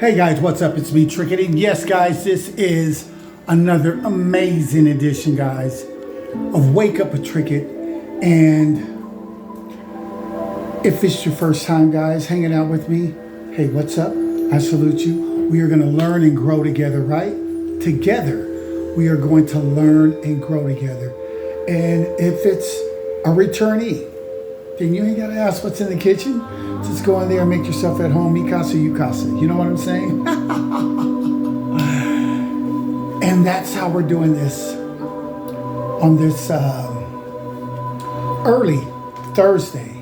Hey guys, what's up? It's me, Trickett. And yes, guys, this is another amazing edition, guys, of Wake Up with Trickett. And if it's your first time, guys, hanging out with me, hey, what's up? I salute you. We are going to learn and grow together, right? Together, we are going to learn and grow together. And if it's a returnee, then you ain't got to ask what's in the kitchen. Just go in there and make yourself at home. Mi casa, you casa. You know what I'm saying? And that's how we're doing this on this early Thursday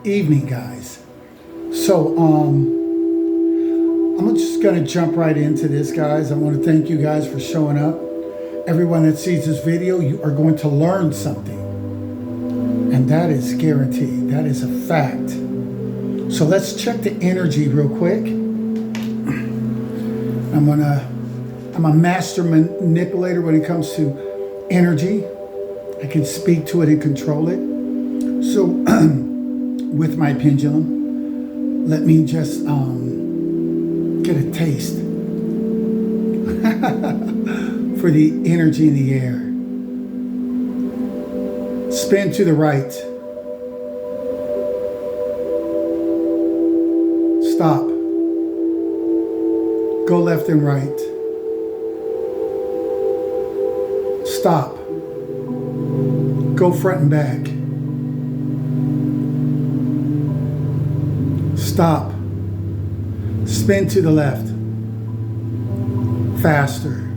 evening, guys. So I'm just going to jump right into this, guys. I want to thank you guys for showing up. Everyone that sees this video, you are going to learn something. And that is guaranteed. That is a fact. So let's check the energy real quick. I'm a master manipulator when it comes to energy. I can speak to it and control it. So with my pendulum, let me just get a taste for the energy in the air. Spin to the right. Stop. Go left and right. Stop. Go front and back. Stop. Spin to the left. Faster.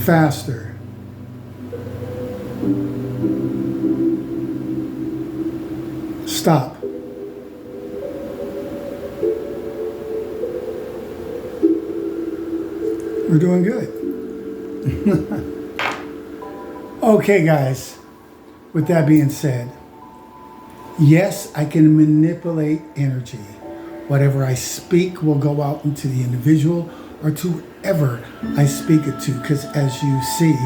Faster. Stop. We're doing good. Okay, guys. With that being said, yes, I can manipulate energy. Whatever I speak will go out into the individual or to whoever I speak it to. Because as you see,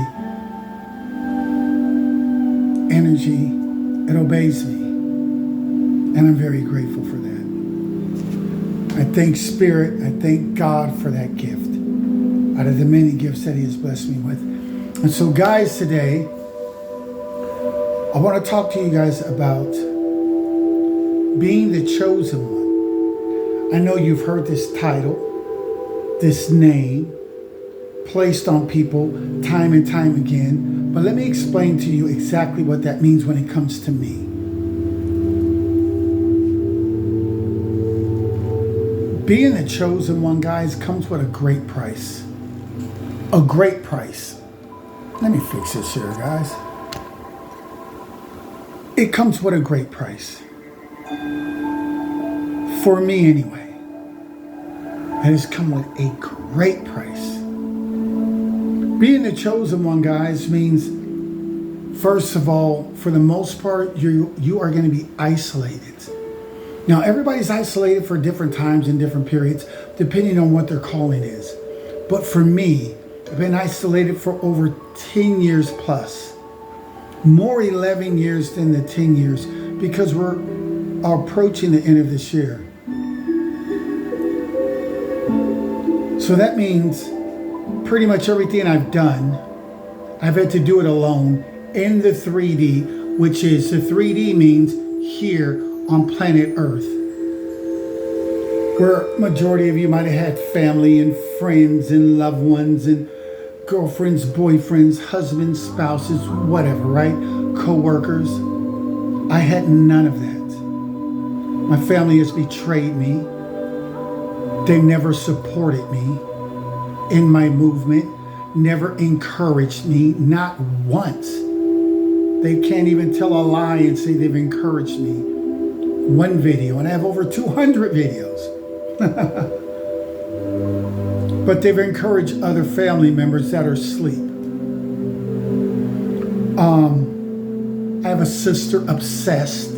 energy, it obeys me. And I'm very grateful for that. I thank Spirit, I thank God for that gift out of the many gifts that He has blessed me with. And so, guys, today, I want to talk to you guys about being the chosen one. I know you've heard this title, this name, placed on people time and time again, but let me explain to you exactly what that means when it comes to me. Being the chosen one, guys, comes with a great price. A great price. Let me fix this here, guys. It comes with a great price. For me, anyway. It has come with a great price. Being the chosen one, guys, means, first of all, for the most part, you are going to be isolated. Now, everybody's isolated for different times and different periods, depending on what their calling is. But for me, I've been isolated for over 10 years plus. More 11 years than the 10 years, because we're approaching the end of this year. So that means pretty much everything I've done, I've had to do it alone in the 3D, which is, the 3D means here on planet Earth, where majority of you might have had family and friends and loved ones and girlfriends, boyfriends, husbands, spouses, whatever, right? Co-workers. I had none of that. My family has betrayed me. They never supported me in my movement, never encouraged me, not once. They can't even tell a lie and say they've encouraged me. One video, and I have over 200 videos. But they've encouraged other family members that are asleep. I have a sister obsessed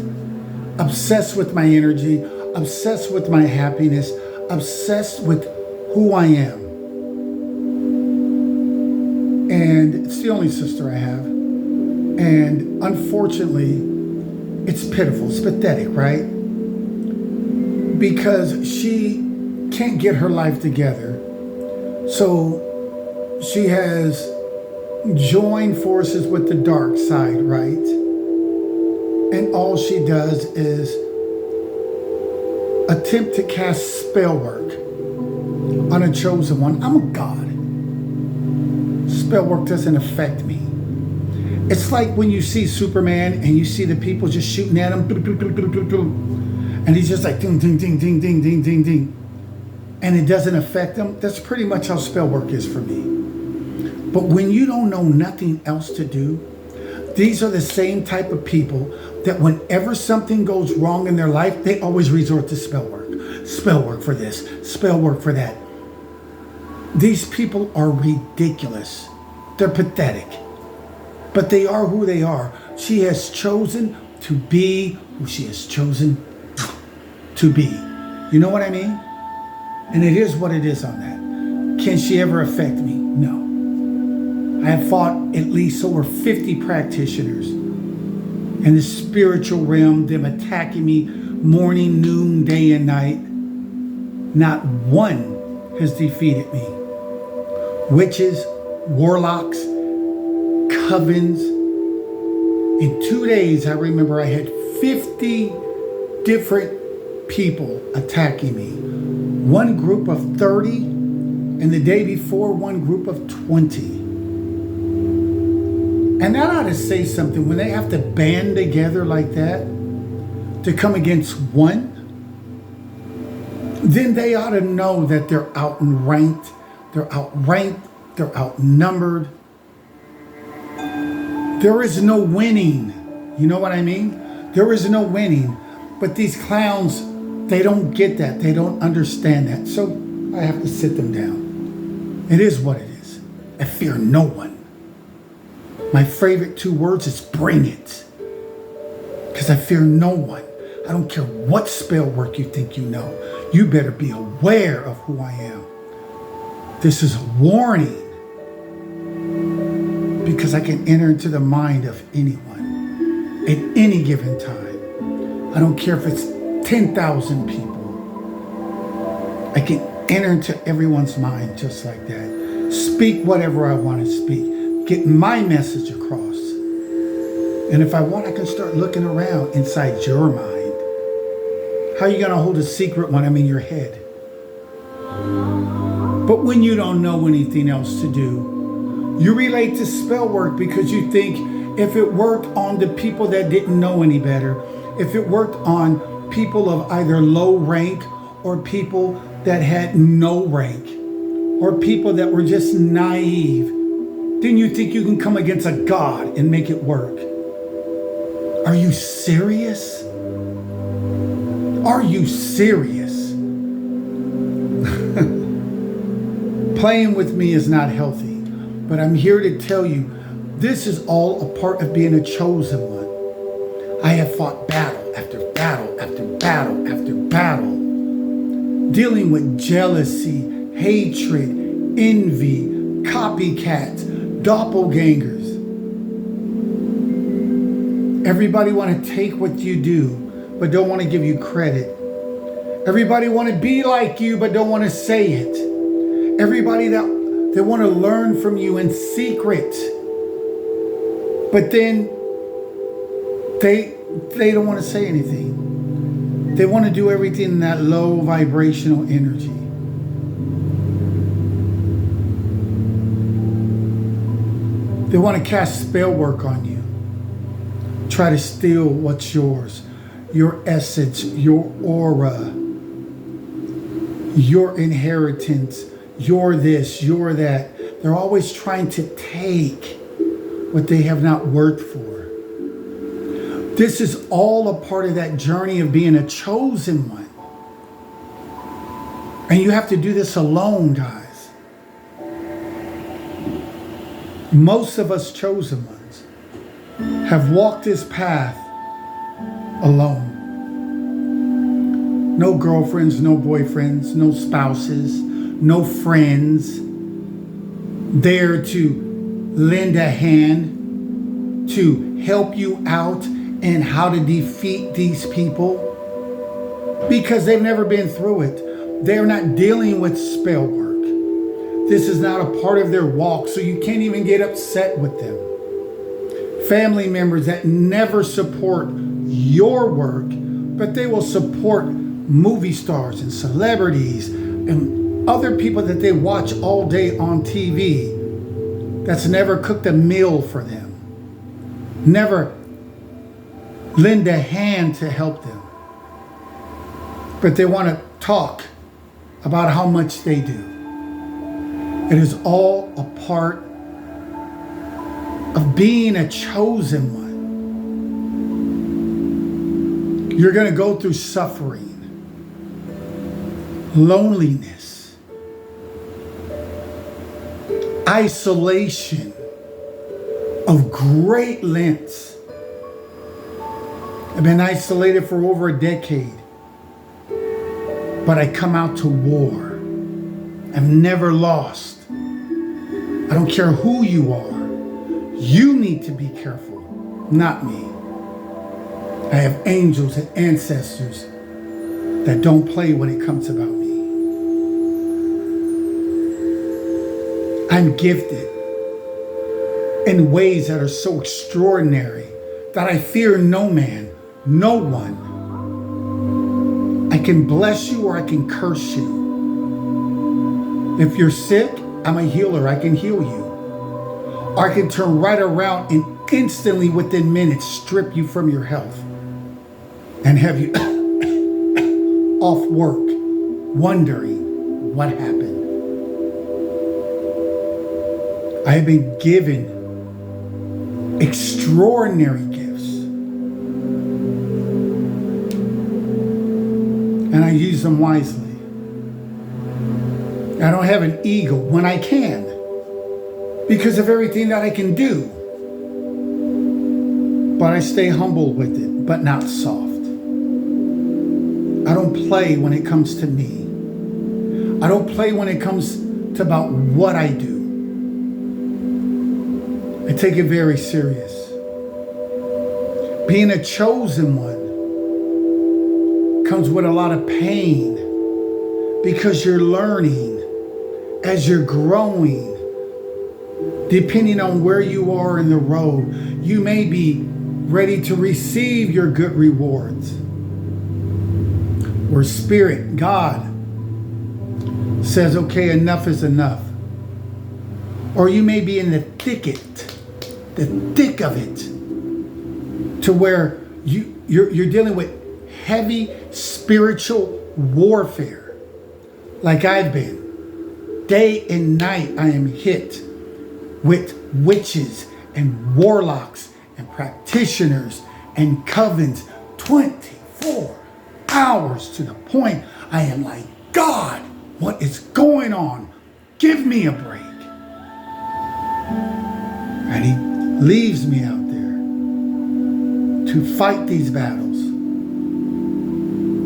with my energy, obsessed with my happiness, obsessed with who I am. And it's the only sister I have. And unfortunately, it's pitiful, it's pathetic, right? Because she can't get her life together. So she has joined forces with the dark side, right? And all she does is attempt to cast spell work on a chosen one. I'm a god. Spell work doesn't affect me. It's like when you see Superman and you see the people just shooting at him, and he's just like ding, ding, ding, ding, ding, ding, ding, ding, and it doesn't affect him. That's pretty much how spell work is for me. But when you don't know nothing else to do, these are the same type of people that whenever something goes wrong in their life, they always resort to spell work. Spell work for this, spell work for that. These people are ridiculous. They're pathetic. But they are who they are. She has chosen to be who she has chosen to be. You know what I mean? And it is what it is on that. Can she ever affect me? No. I have fought at least over 50 practitioners in the spiritual realm, them attacking me morning, noon, day, and night. Not one has defeated me. Witches, warlocks, covens. In 2 days, I remember I had 50 different people attacking me. One group of 30, and the day before, one group of 20. And that ought to say something. When they have to band together like that to come against one, then they ought to know that they're outranked, they're outnumbered. There is no winning. You know what I mean? There is no winning. But these clowns, they don't get that. They don't understand that. So I have to sit them down. It is what it is. I fear no one. My favorite 2 words is bring it. Because I fear no one. I don't care what spell work you think you know. You better be aware of who I am. This is a warning. Because I can enter into the mind of anyone at any given time. I don't care if it's 10,000 people. I can enter into everyone's mind just like that. Speak whatever I want to speak. Get my message across. And if I want, I can start looking around inside your mind. How are you going to hold a secret when I'm in your head? But when you don't know anything else to do, you relate to spell work because you think if it worked on the people that didn't know any better, if it worked on people of either low rank or people that had no rank or people that were just naive, then you think you can come against a god and make it work. Are you serious? Are you serious? Playing with me is not healthy, but I'm here to tell you, this is all a part of being a chosen one. I have fought battle after battle after battle after battle, dealing with jealousy, hatred, envy, copycats, doppelgangers. Everybody want to take what you do, but don't want to give you credit. Everybody want to be like you, but don't want to say it. Everybody that they want to learn from you in secret, but then they don't want to say anything. They want to do everything in that low vibrational energy. They want to cast spell work on you. Try to steal what's yours. Your essence, your aura, your inheritance, your this, your that. They're always trying to take what they have not worked for. This is all a part of that journey of being a chosen one. And you have to do this alone, guys. Most of us chosen ones have walked this path alone. No girlfriends, no boyfriends, no spouses, no friends there to lend a hand to help you out and how to defeat these people because they've never been through it. They're not dealing with spell work. This is not a part of their walk, so you can't even get upset with them. Family members that never support your work, but they will support movie stars and celebrities and other people that they watch all day on TV that's never cooked a meal for them, never lend a hand to help them, but they want to talk about how much they do. It is all a part of being a chosen one. You're going to go through suffering, loneliness, isolation of great lengths. I've been isolated for over a decade, but I come out to war. I've never lost. I don't care who you are. You need to be careful, not me. I have angels and ancestors that don't play when it comes about me. I'm gifted in ways that are so extraordinary that I fear no man, no one. I can bless you or I can curse you. If you're sick, I'm a healer. I can heal you. Or I can turn right around and instantly within minutes strip you from your health and have you off work wondering what happened. I have been given extraordinary gifts, and I use them wisely. I don't have an ego when I can, because of everything that I can do. But I stay humble with it, but not soft. I don't play when it comes to me. I don't play when it comes to about what I do. I take it very serious. Being a chosen one comes with a lot of pain, because you're learning as you're growing. Depending on where you are in the road, you may be ready to receive your good rewards. Where Spirit, God, says, okay, enough is enough. Or you may be in the thick of it, to where you're dealing with heavy spiritual warfare, like I've been. Day and night I am hit with witches and warlocks and practitioners and covens 24 hours, to the point I am like, God, what is going on? Give me a break. And he leaves me out there to fight these battles.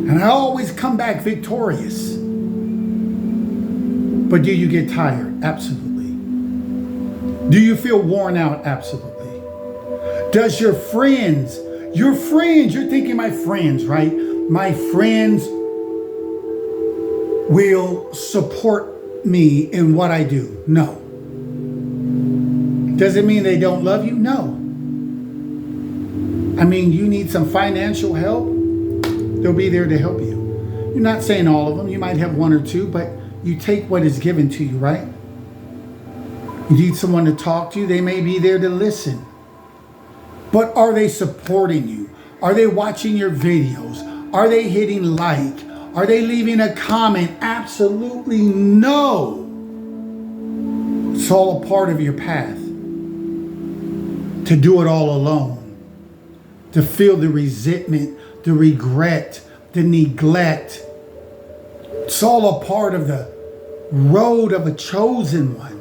And I always come back victorious. But do you get tired? Absolutely. Do you feel worn out? Absolutely. Does your friends, you're thinking my friends, right? My friends will support me in what I do. No. Does it mean they don't love you? No. I mean, you need some financial help, they'll be there to help you. You're not saying all of them. You might have one or two, but you take what is given to you, right? You need someone to talk to, they may be there to listen. But are they supporting you? Are they watching your videos? Are they hitting like? Are they leaving a comment? Absolutely no. It's all a part of your path. To do it all alone. To feel the resentment, the regret, the neglect. It's all a part of the road of a chosen one.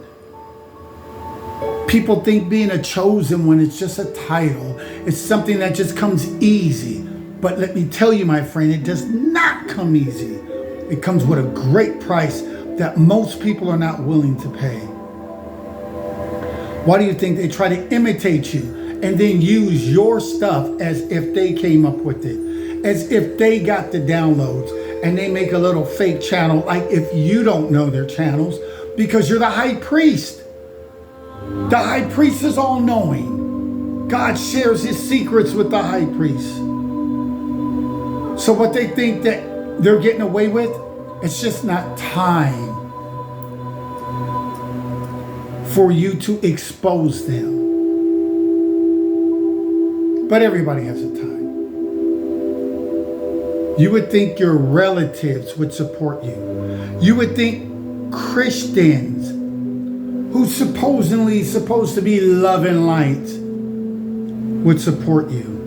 People think being a chosen one is just a title. It's something that just comes easy. But let me tell you, my friend, it does not come easy. It comes with a great price that most people are not willing to pay. Why do you think they try to imitate you and then use your stuff as if they came up with it, as if they got the downloads, and they make a little fake channel, like if you don't know their channels, because you're the high priest. The high priest is all knowing. God shares his secrets with the high priest. So what they think that they're getting away with, it's just not time for you to expose them. But everybody has a time. You would think your relatives would support you. You would think Christians who supposedly supposed to be love and light would support you.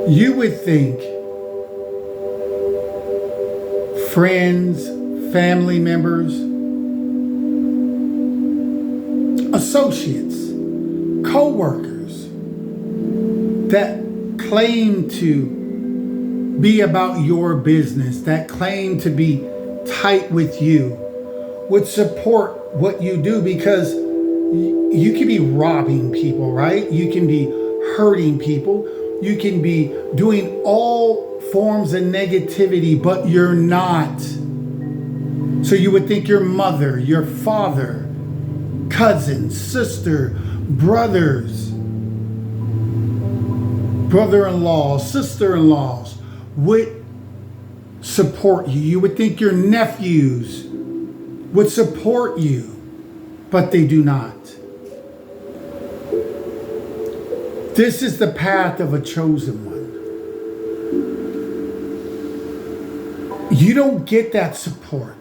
You would think friends, family members, associates, co-workers that claim to be about your business, that claim to be tight with you, would support what you do, because you can be robbing people, right? You can be hurting people. You can be doing all forms of negativity, but you're not. So you would think your mother, your father, cousins, sister, brothers, brother-in-laws, sister-in-laws would support you. You would think your nephews would support you, but they do not. This is the path of a chosen one. You don't get that support.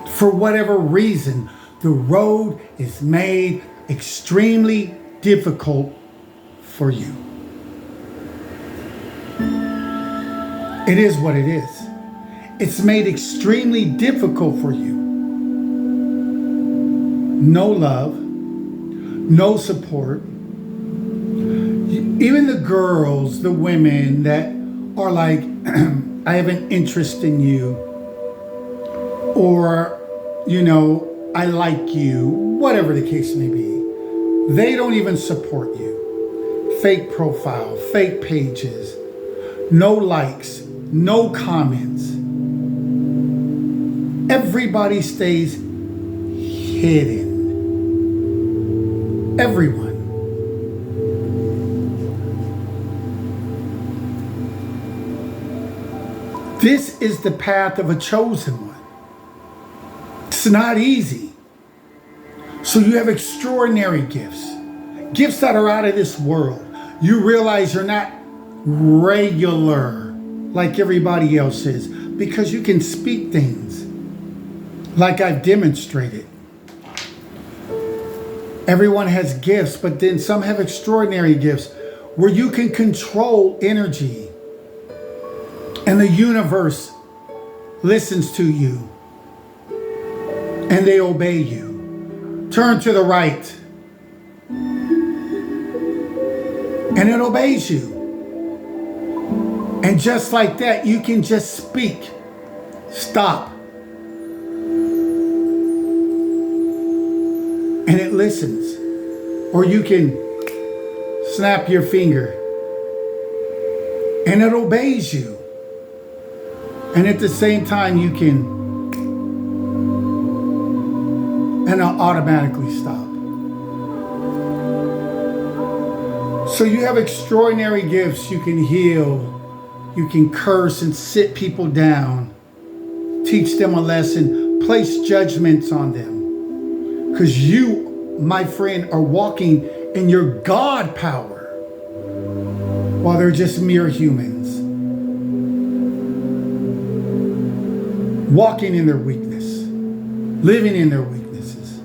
For whatever reason, the road is made extremely difficult for you. It is what it is. It's made extremely difficult for you. No love, no support. Even the girls, the women that are like, I have an interest in you, or, I like you, whatever the case may be. They don't even support you. Fake profile, fake pages, no likes, no comments. Everybody stays hidden. Everyone. This is the path of a chosen one. It's not easy. So you have extraordinary gifts. Gifts that are out of this world. You realize you're not regular like everybody else is, because you can speak things like I've demonstrated. Everyone has gifts, but then some have extraordinary gifts where you can control energy and the universe listens to you and they obey you. Turn to the right and it obeys you. And just like that, you can just speak. Stop. And it listens. Or you can snap your finger and it obeys you. And at the same time, you can, and it'll automatically stop. So you have extraordinary gifts. You can heal. You can curse and sit people down. Teach them a lesson. Place judgments on them. Because you, my friend, are walking in your God power while they're just mere humans. Walking in their weakness. Living in their weaknesses.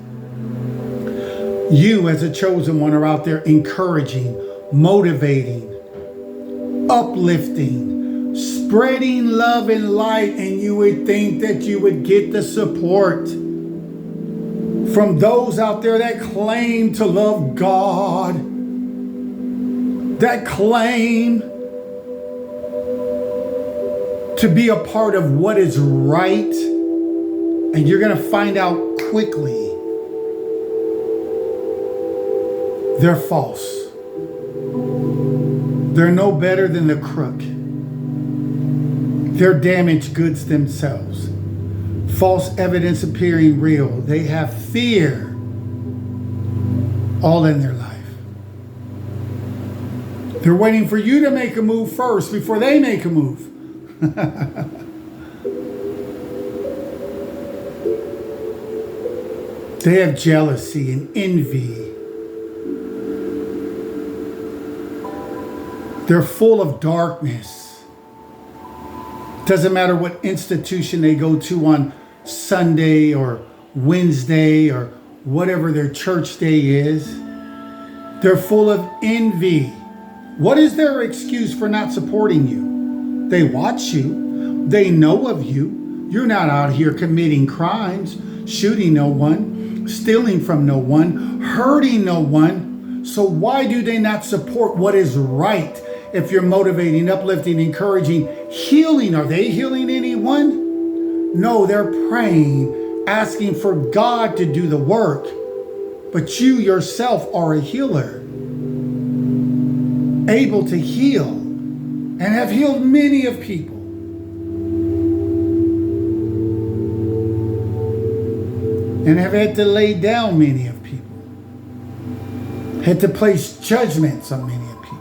You as a chosen one are out there encouraging, motivating, uplifting, spreading love and light, and you would think that you would get the support from those out there that claim to love God, that claim to be a part of what is right, and you're going to find out quickly they're false. They're no better than the crook. They're damaged goods themselves. False evidence appearing real. They have fear all in their life. They're waiting for you to make a move first before they make a move. They have jealousy and envy. They're full of darkness. Doesn't matter what institution they go to on Sunday or Wednesday or whatever their church day is. They're full of envy. What is their excuse for not supporting you? They watch you. They know of you. You're not out here committing crimes, shooting no one, stealing from no one, hurting no one. So why do they not support what is right? If you're motivating, uplifting, encouraging, healing, are they healing anyone? No, they're praying, asking for God to do the work. But you yourself are a healer, able to heal, and have healed many of people. And have had to lay down many of people. Had to place judgments on many of people.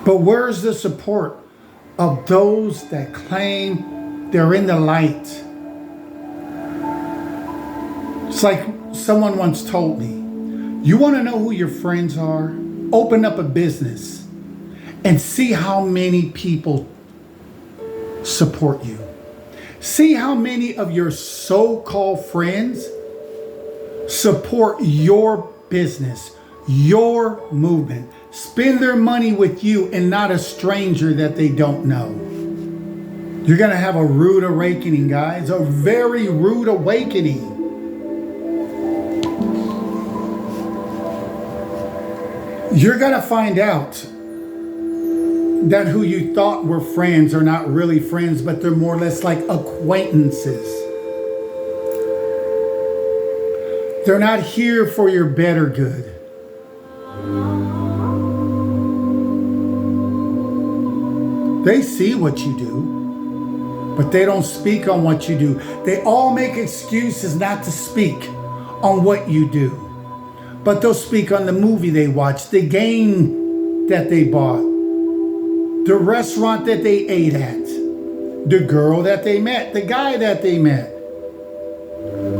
But where's the support of those that claim they're in the light? It's like someone once told me, you want to know who your friends are? Open up a business and see how many people support you. See how many of your so-called friends support your business, your movement, spend their money with you and not a stranger that they don't know. You're going to have a rude awakening, guys, a very rude awakening. You're going to find out that who you thought were friends are not really friends, but they're more or less like acquaintances. They're not here for your better good. They see what you do, but they don't speak on what you do. They all make excuses not to speak on what you do. But they'll speak on the movie they watched, the game that they bought, the restaurant that they ate at, the girl that they met, the guy that they met,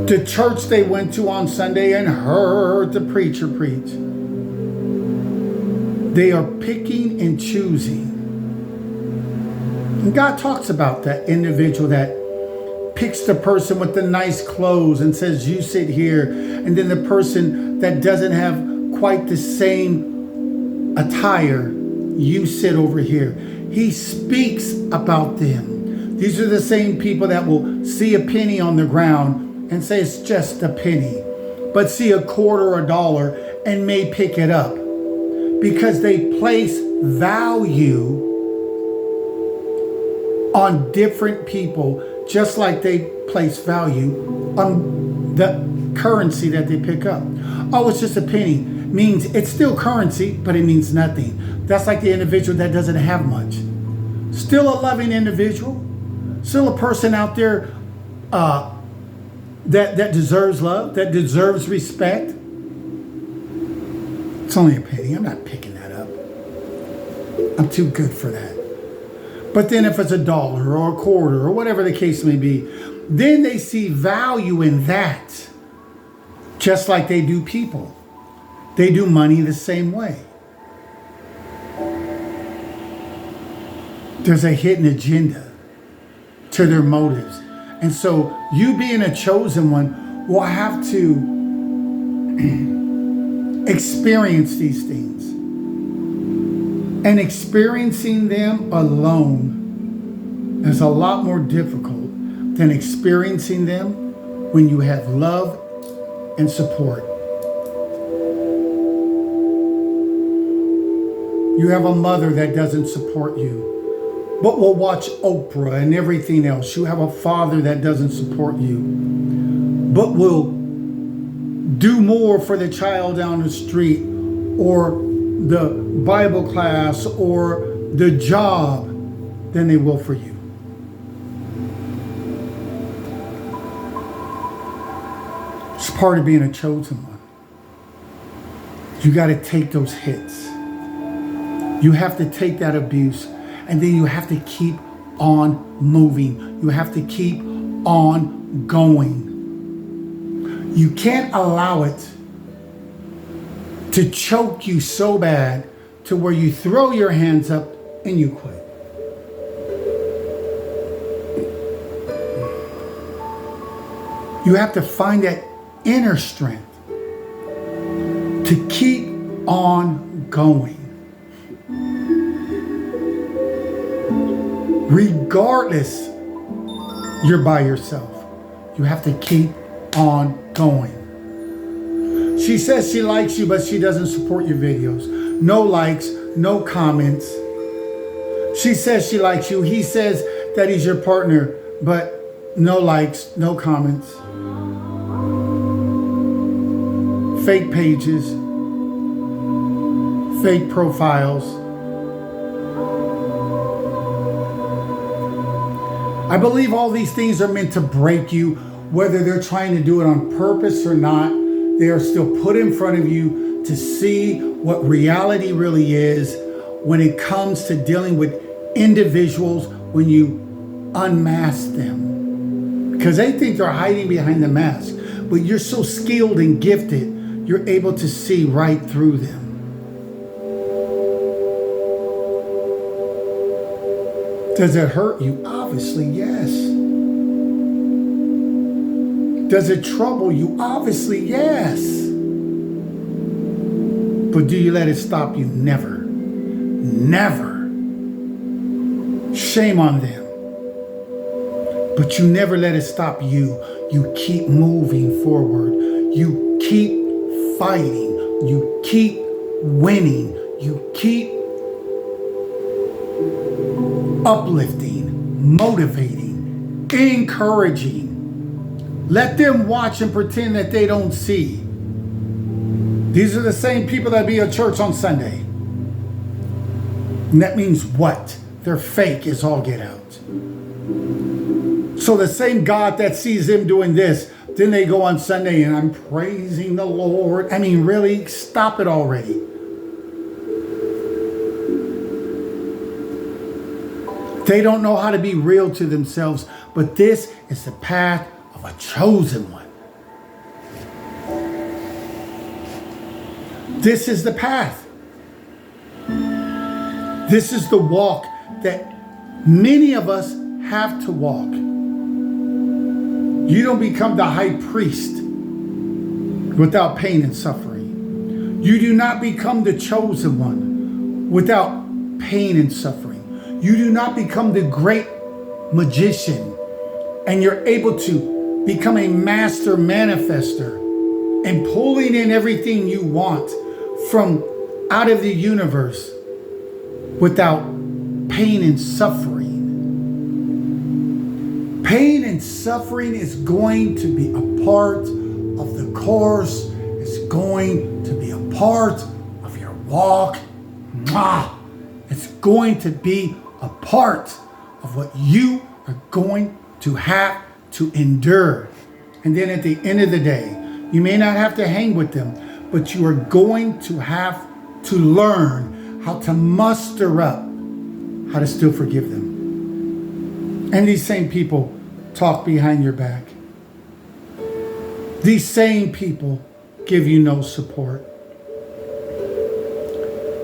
the church they went to on Sunday and heard the preacher preach. They are picking and choosing. And God talks about that individual that picks the person with the nice clothes and says, you sit here. And then the person that doesn't have quite the same attire, you sit over here. He speaks about them. These are the same people that will see a penny on the ground and say it's just a penny, but see a quarter or a dollar and may pick it up because they place value on different people, just like they place value on the currency that they pick up. Oh, it's just a penny. Means it's still currency, but it means nothing. That's like the individual that doesn't have much. Still a loving individual. Still a person out there that deserves love, that deserves respect. It's only a penny. I'm not picking that up. I'm too good for that. But then if it's a dollar or a quarter or whatever the case may be, then they see value in that. Just like they do people. They do money the same way. There's a hidden agenda to their motives. And so you being a chosen one will have to experience these things. And experiencing them alone is a lot more difficult than experiencing them when you have love and support. You have a mother that doesn't support you, but will watch Oprah and everything else. You have a father that doesn't support you, but will do more for the child down the street or the Bible class or the job than they will for you. It's part of being a chosen one. You got to take those hits. You have to take that abuse, and then you have to keep on moving. You have to keep on going. You can't allow it to choke you so bad to where you throw your hands up and you quit. You have to find that inner strength to keep on going. Regardless, you're by yourself. You have to keep on going. She says she likes you, but she doesn't support your videos. No likes, no comments. She says she likes you. He says that he's your partner, but no likes, no comments. Fake pages, fake profiles. I believe all these things are meant to break you, whether they're trying to do it on purpose or not. They are still put in front of you to see what reality really is when it comes to dealing with individuals when you unmask them. Because they think they're hiding behind the mask, but you're so skilled and gifted, you're able to see right through them. Does it hurt you? Obviously, yes. Does it trouble you? Obviously, yes. But do you let it stop you? Never. Never. Shame on them. But you never let it stop you. You keep moving forward. You keep fighting. You keep winning. You keep uplifting, motivating, encouraging. Let them watch and pretend that they don't see. These are the same people that be at church on Sunday. And that means what? They're fake as all get out. So the same God that sees them doing this, then they go on Sunday and I'm praising the Lord. I mean, really? Stop it already. They don't know how to be real to themselves, but this is the path of a chosen one. This is the path. This is the walk that many of us have to walk. You don't become the high priest without pain and suffering. You do not become the chosen one without pain and suffering. You do not become the great magician and you're able to become a master manifester and pulling in everything you want from out of the universe without pain and suffering. Pain and suffering is going to be a part of the course. It's going to be a part of your walk. It's going to be a part of what you are going to have to endure. And then at the end of the day, you may not have to hang with them, but you are going to have to learn how to muster up how to still forgive them. And these same people talk behind your back. These same people give you no support.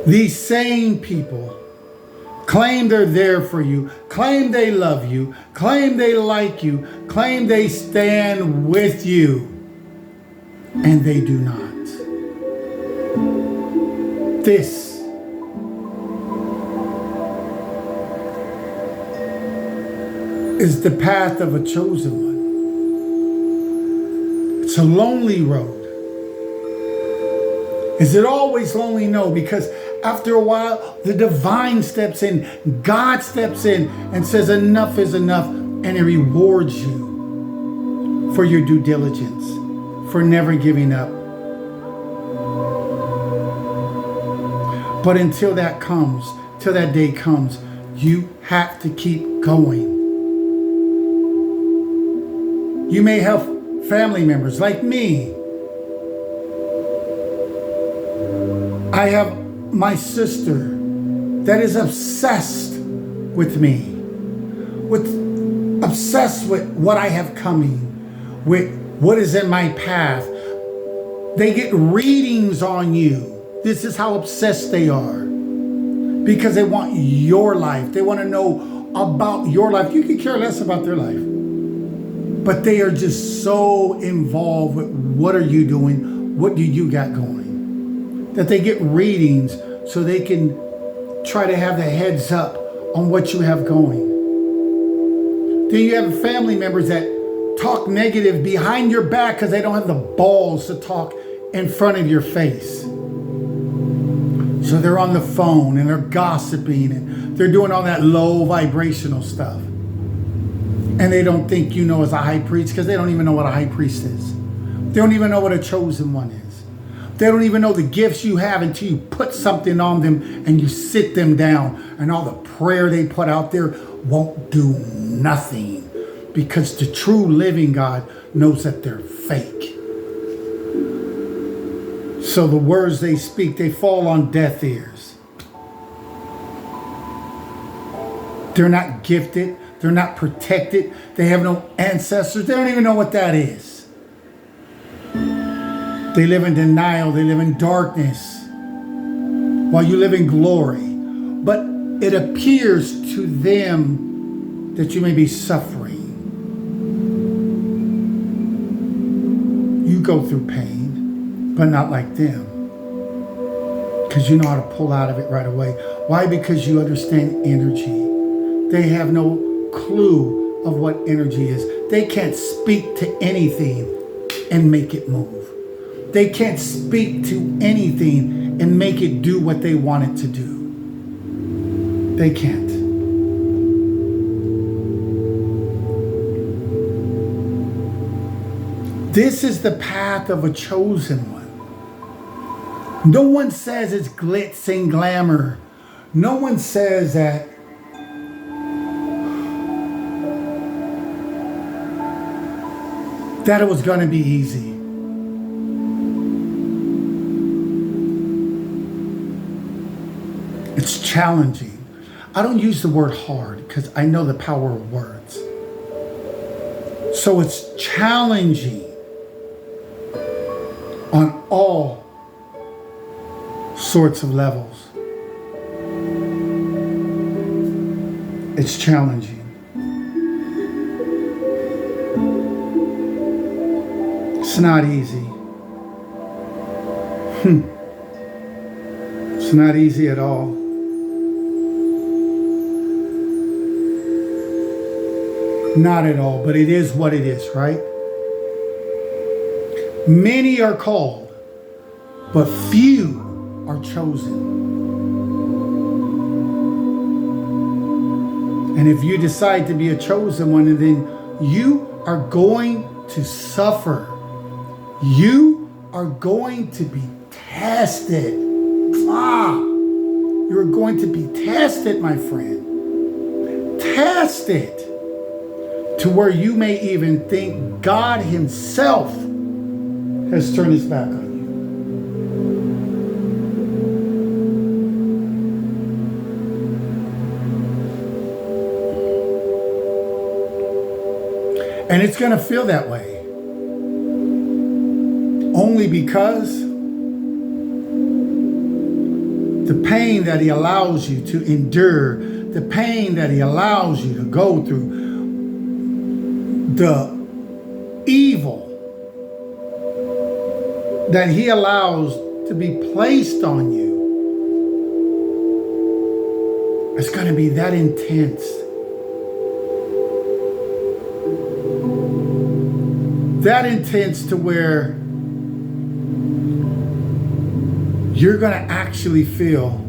These same people claim they're there for you, claim they love you, claim they like you, claim they stand with you, and they do not. This is the path of a chosen one. It's a lonely road. Is it always lonely? No, because after a while, the divine steps in, God steps in and says enough is enough, and it rewards you for your due diligence, for never giving up. But until that comes, till that day comes, You have to keep going. You may have family members like me. I have my sister that is obsessed with me, obsessed with what I have coming, with what is in my path. They get readings on you. This is how obsessed they are, because they want your life. They want to know about your life. You could care less about their life, but they are just so involved with what are you doing? What do you got going? That they get readings so they can try to have the heads up on what you have going. Then you have family members that talk negative behind your back because they don't have the balls to talk in front of your face. So they're on the phone and they're gossiping and they're doing all that low vibrational stuff. And they don't think you know as a high priest, because they don't even know what a high priest is. They don't even know what a chosen one is. They don't even know the gifts you have until you put something on them and you sit them down, and all the prayer they put out there won't do nothing, because the true living God knows that they're fake. So the words they speak, they fall on deaf ears. They're not gifted. They're not protected. They have no ancestors. They don't even know what that is. They live in denial. They live in darkness while you live in glory. But it appears to them that you may be suffering. You go through pain, but not like them, because you know how to pull out of it right away. Why? Because you understand energy. They have no clue of what energy is. They can't speak to anything and make it move. They can't speak to anything and make it do what they want it to do. They can't. This is the path of a chosen one. No one says it's glitz and glamour. No one says that it was going to be easy. It's challenging. I don't use the word hard because I know the power of words. So it's challenging on all sorts of levels. It's challenging. It's not easy. It's not easy at all. Not at all, but it is what it is, right? Many are called, but few are chosen. And if you decide to be a chosen one, then you are going to suffer. You are going to be tested. You're going to be tested, my friend. Tested to where you may even think God himself has turned his back on you. And it's going to feel that way. Only because the pain that he allows you to endure, the pain that he allows you to go through, the evil that he allows to be placed on you, it's going to be that intense. That intense to where you're going to actually feel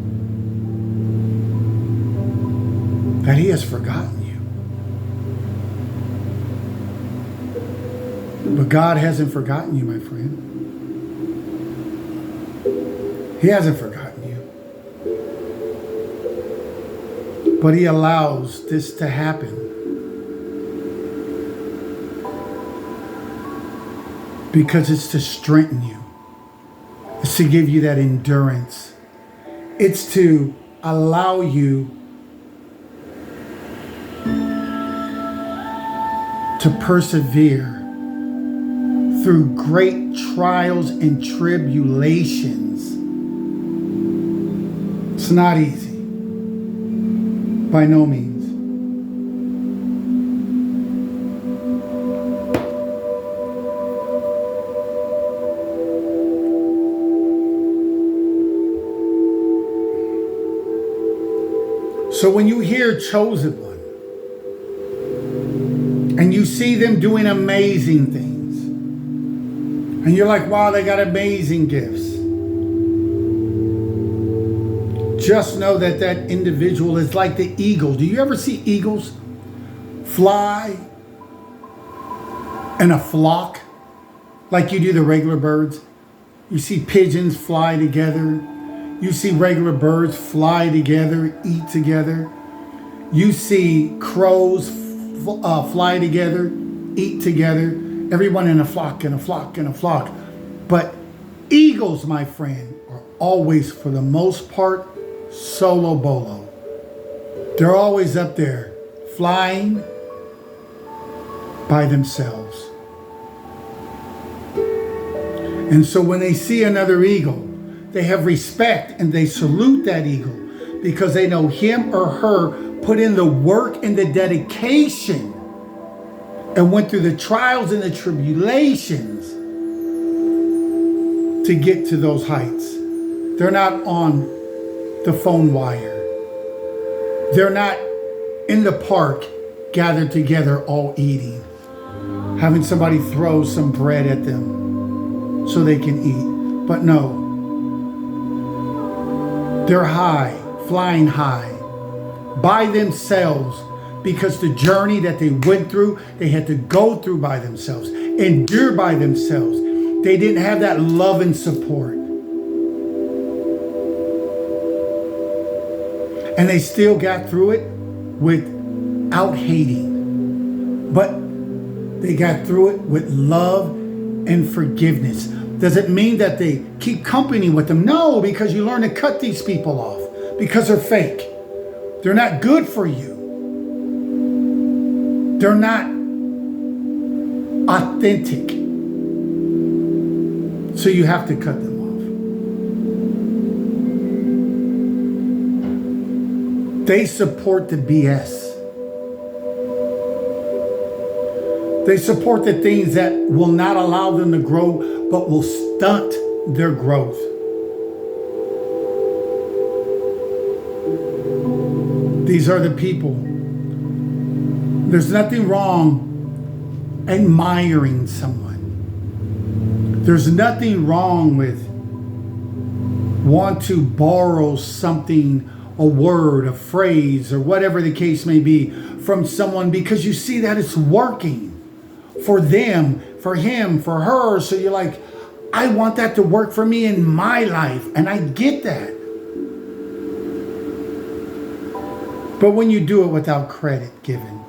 that he has forgotten you. But God hasn't forgotten you, my friend. He hasn't forgotten you. But he allows this to happen because it's to strengthen you. It's to give you that endurance. It's to allow you to persevere through great trials and tribulations. It's not easy. By no means. So when you hear Chosen One, and you see them doing amazing things, and you're like, wow, they got amazing gifts. Just know that that individual is like the eagle. Do you ever see eagles fly in a flock like you do the regular birds? You see pigeons fly together. You see regular birds fly together, eat together. You see crows fly together, eat together. Everyone in a flock, in a flock, in a flock. But eagles, my friend, are always, for the most part, solo bolo. They're always up there flying by themselves. And so when they see another eagle, they have respect and they salute that eagle because they know him or her put in the work and the dedication and went through the trials and the tribulations to get to those heights. They're not on the phone wire. They're not in the park gathered together all eating, having somebody throw some bread at them so they can eat. But no, they're high, flying high, by themselves, because the journey that they went through, they had to go through by themselves, endure by themselves. They didn't have that love and support. And they still got through it without hating. But they got through it with love and forgiveness. Does it mean that they keep company with them? No, because you learn to cut these people off because they're fake. They're not good for you. They're not authentic. So you have to cut them off. They support the BS. They support the things that will not allow them to grow, but will stunt their growth. These are the people. There's nothing wrong admiring someone. There's nothing wrong with want to borrow something, a word, a phrase, or whatever the case may be from someone because you see that it's working for them, for him, for her. So you're like, I want that to work for me in my life. And I get that. But when you do it without credit given,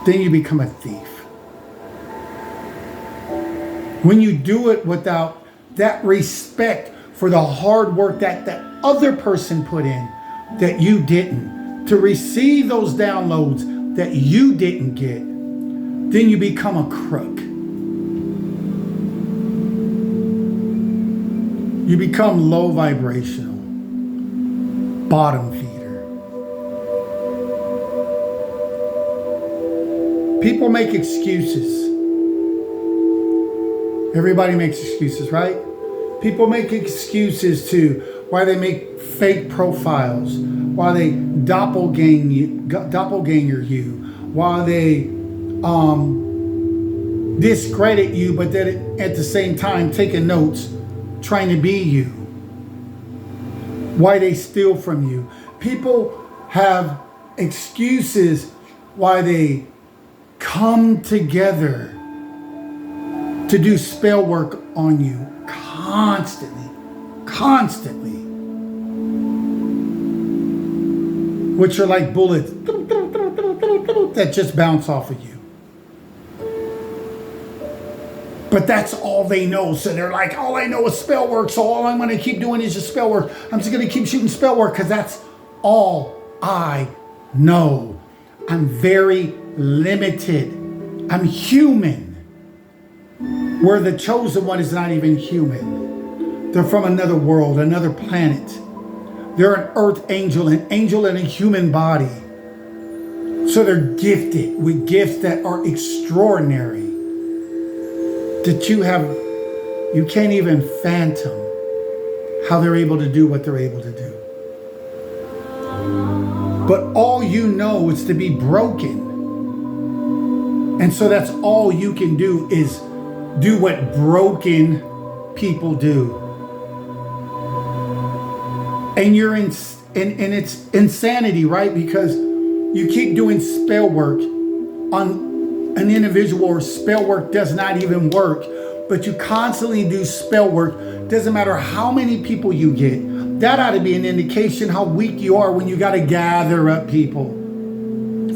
then you become a thief. When you do it without that respect for the hard work that that other person put in, that you didn't, to receive those downloads that you didn't get, then you become a crook. You become low vibrational, bottom feeder. People make excuses. Everybody makes excuses, right? People make excuses to why they make fake profiles, why they doppelganger you, why they discredit you, but then at the same time taking notes, trying to be you. Why they steal from you. People have excuses why they come together to do spell work on you constantly. which are like bullets that just bounce off of you. But that's all they know. So they're like, all I know is spell work. So all I'm going to keep doing is just spell work. I'm just going to keep shooting spell work because that's all I know. I'm very limited. I'm human. Where the chosen one is not even human. They're from another world, another planet. They're an earth angel, an angel in a human body. So they're gifted with gifts that are extraordinary. That you can't even phantom how they're able to do what they're able to do. But all you know is to be broken. And so that's all you can do is do what broken people do. And you're in, and it's insanity, right? Because you keep doing spell work on an individual, or spell work does not even work, but you constantly do spell work. Doesn't matter how many people you get. That ought to be an indication how weak you are when you got to gather up people.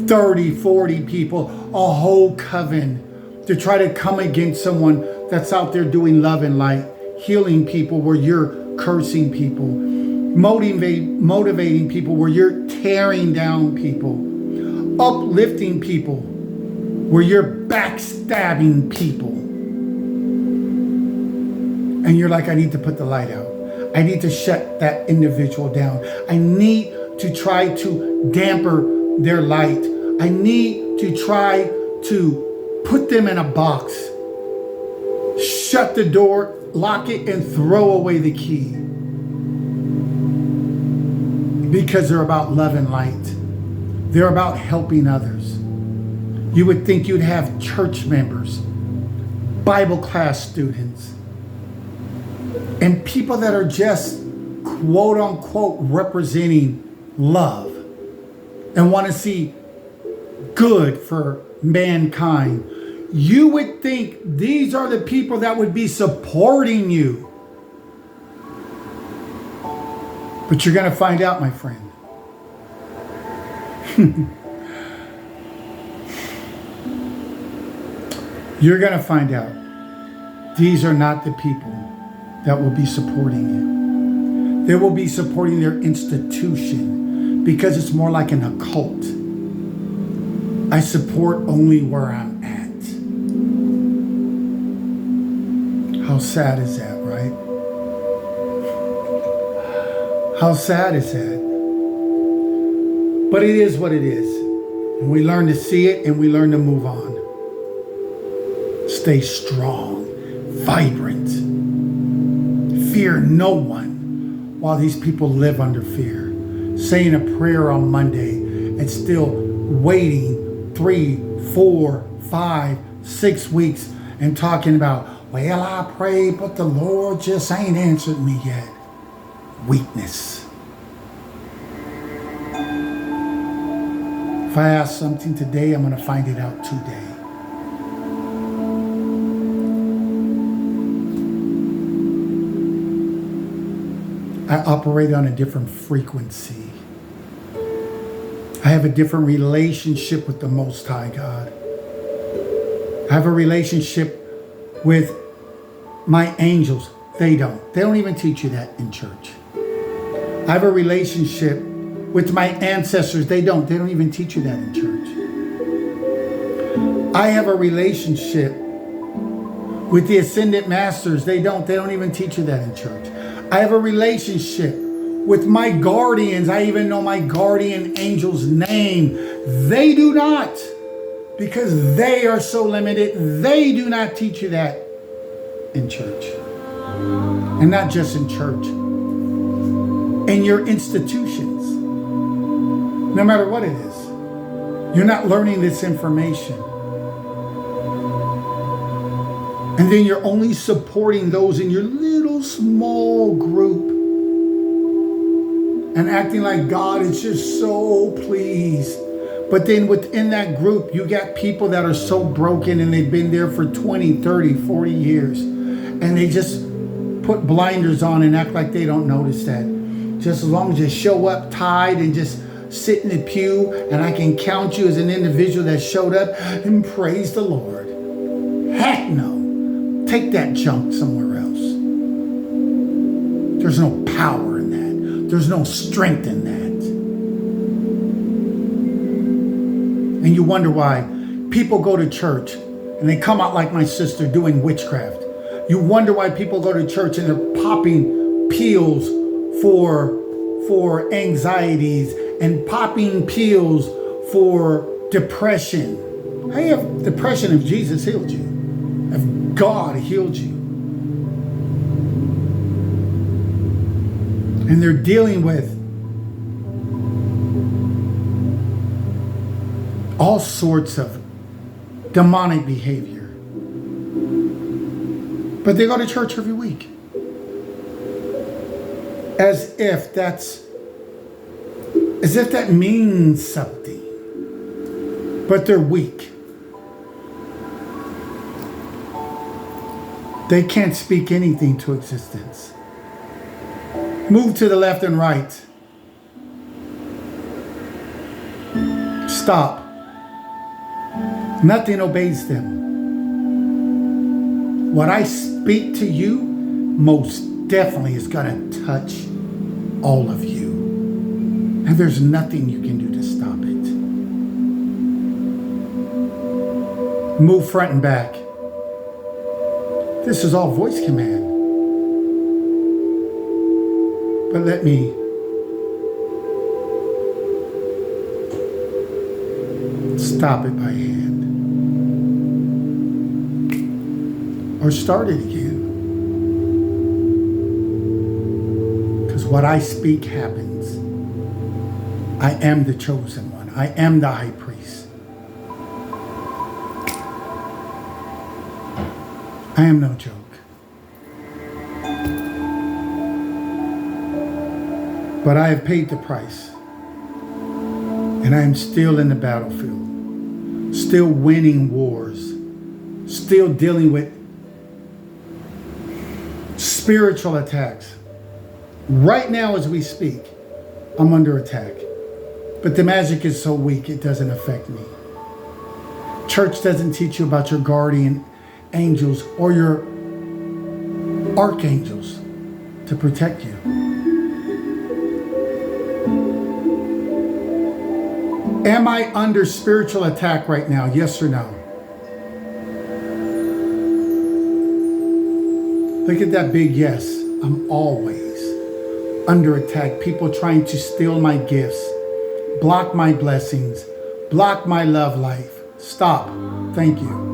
30, 40 people, a whole coven to try to come against someone that's out there doing love and light, healing people where you're cursing people, motivating people where you're tearing down people, uplifting people where you're backstabbing people. And you're like, I need to put the light out. I need to shut that individual down. I need to try to damper their light. I need to try to put them in a box, shut the door, lock it, and throw away the key. Because they're about love and light. They're about helping others. You would think you'd have church members, Bible class students, and people that are just quote unquote representing love and want to see good for mankind. You would think these are the people that would be supporting you. But you're going to find out, my friend. You're going to find out these are not the people that will be supporting you. They will be supporting their institution because it's more like an occult. I support only where I'm at. How sad is that, right? How sad is that? But it is what it is. And we learn to see it and we learn to move on. Stay strong, vibrant. Fear no one while these people live under fear. Saying a prayer on Monday and still waiting 3, 4, 5, 6 weeks and talking about, well, I prayed, but the Lord just ain't answered me yet. Weakness. If I ask something today, I'm going to find it out today. I operate on a different frequency. I have a different relationship with the Most High God. I have a relationship with my angels. They don't. They don't even teach you that in church. I have a relationship with my ancestors. They don't. They don't even teach you that in church. I have a relationship with the ascended masters. They don't. They don't even teach you that in church. I have a relationship with my guardians. I even know my guardian angel's name. They do not, because they are so limited. They do not teach you that in church. And not just in church. In your institutions. No matter what it is. You're not learning this information. And then you're only supporting those in your little small group. And acting like God is just so pleased. But then within that group, you got people that are so broken and they've been there for 20, 30, 40 years. And they just put blinders on and act like they don't notice that. Just as long as you show up tied and just sit in the pew and I can count you as an individual that showed up and praised the Lord. Heck no. Take that junk somewhere else. There's no power in that. There's no strength in that. And you wonder why people go to church and they come out like my sister doing witchcraft. You wonder why people go to church and they're popping pills for anxieties and popping pills for depression. How you have depression if Jesus healed you? If God healed you? And they're dealing with all sorts of demonic behavior. But they go to church every week. As if that means something. But they're weak. They can't speak anything to existence. Move to the left and right. Stop. Nothing obeys them. What I speak to you most definitely is going to touch all of you. And there's nothing you can do to stop it. Move front and back. This is all voice command. But let me stop it by hand. Or start it again. Because what I speak happens. I am the chosen one. I am the high priest. I am no joke. But I have paid the price. And I am still in the battlefield. Still winning wars. Still dealing with spiritual attacks. Right now as we speak, I'm under attack. But the magic is so weak, it doesn't affect me. Church doesn't teach you about your guardian angels or your archangels to protect you. Am I under spiritual attack right now? Yes or no? Look at that big yes. I'm always under attack. People trying to steal my gifts, block my blessings, block my love life. Stop. Thank you.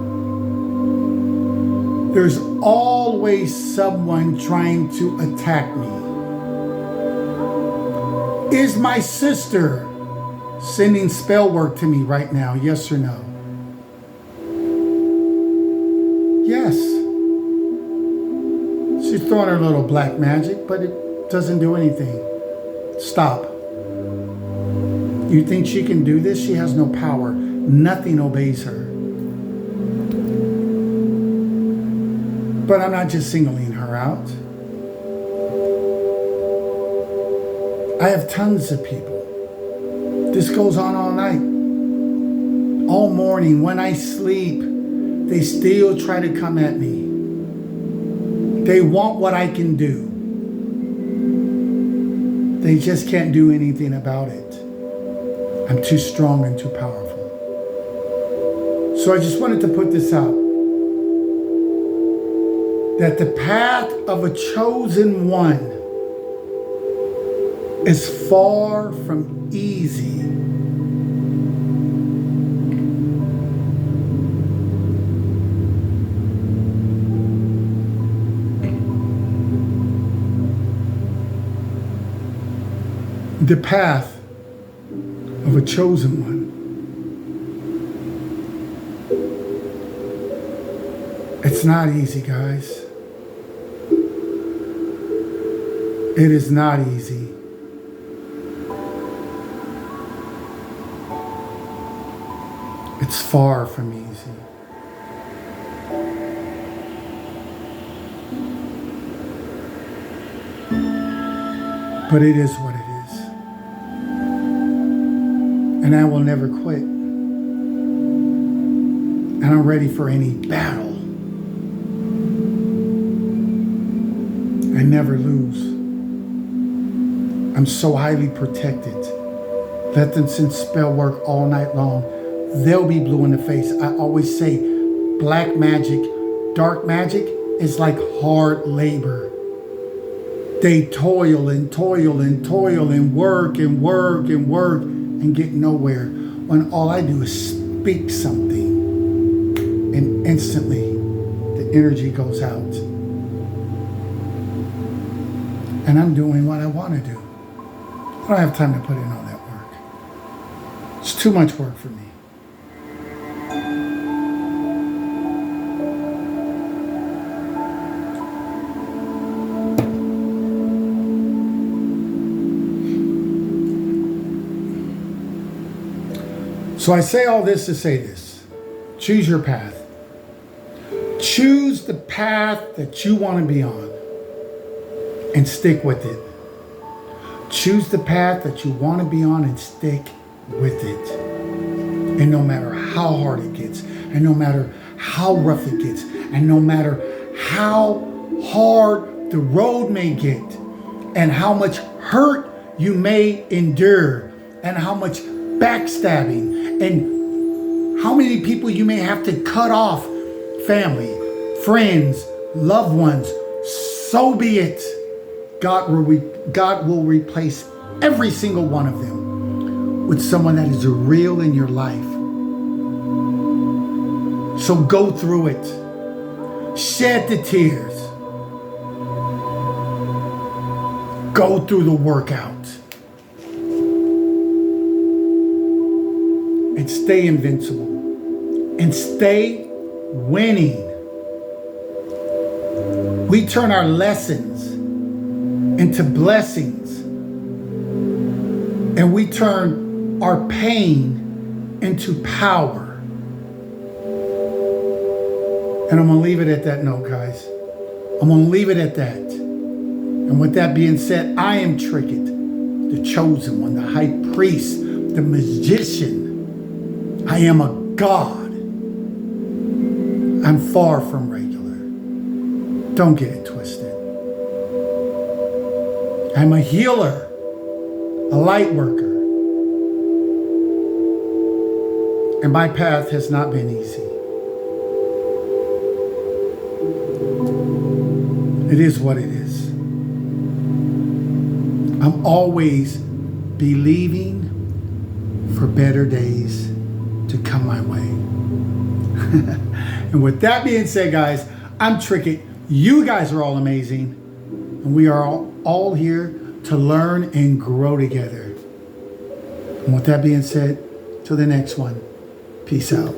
There's always someone trying to attack me. Is my sister sending spell work to me right now? Yes or no? Yes. She's throwing her little black magic, but it doesn't do anything. Stop. You think she can do this? She has no power. Nothing obeys her. But I'm not just singling her out. I have tons of people. This goes on all night. All morning. When I sleep, they still try to come at me. They want what I can do. They just can't do anything about it. I'm too strong and too powerful. So I just wanted to put this out. That the path of a chosen one is far from easy. The path of a chosen one. It's not easy, guys. It is not easy. It's far from easy. But it is what it is. And I will never quit. And I'm ready for any battle. I never lose. I'm so highly protected. Let them spell work all night long. They'll be blue in the face. I always say black magic, dark magic is like hard labor. They toil and toil and toil and work and work and work and get nowhere, when all I do is speak something and instantly the energy goes out. And I'm doing what I want to do. I don't have time to put in all that work. It's too much work for me. So I say all this to say this. Choose your path. Choose the path that you want to be on and stick with it. Choose the path that you want to be on and stick with it. And no matter how hard it gets, and no matter how rough it gets, and no matter how hard the road may get, and how much hurt you may endure, and how much backstabbing, and how many people you may have to cut off, family, friends, loved ones, so be it. God will replace every single one of them with someone that is real in your life. So go through it. Shed the tears. Go through the workout. And stay invincible. And stay winning. We turn our lessons into blessings. And we turn our pain into power. And I'm going to leave it at that note, guys. I'm going to leave it at that. And with that being said, I am Trickett, the chosen one, the high priest, the magician. I am a God. I'm far from regular. Don't get it twisted. I'm a healer, a light worker. And my path has not been easy. It is what it is. I'm always believing for better days to come my way. And with that being said, guys, I'm Trickett. You guys are all amazing. And we are all here to learn and grow together. And with that being said, till the next one, peace out.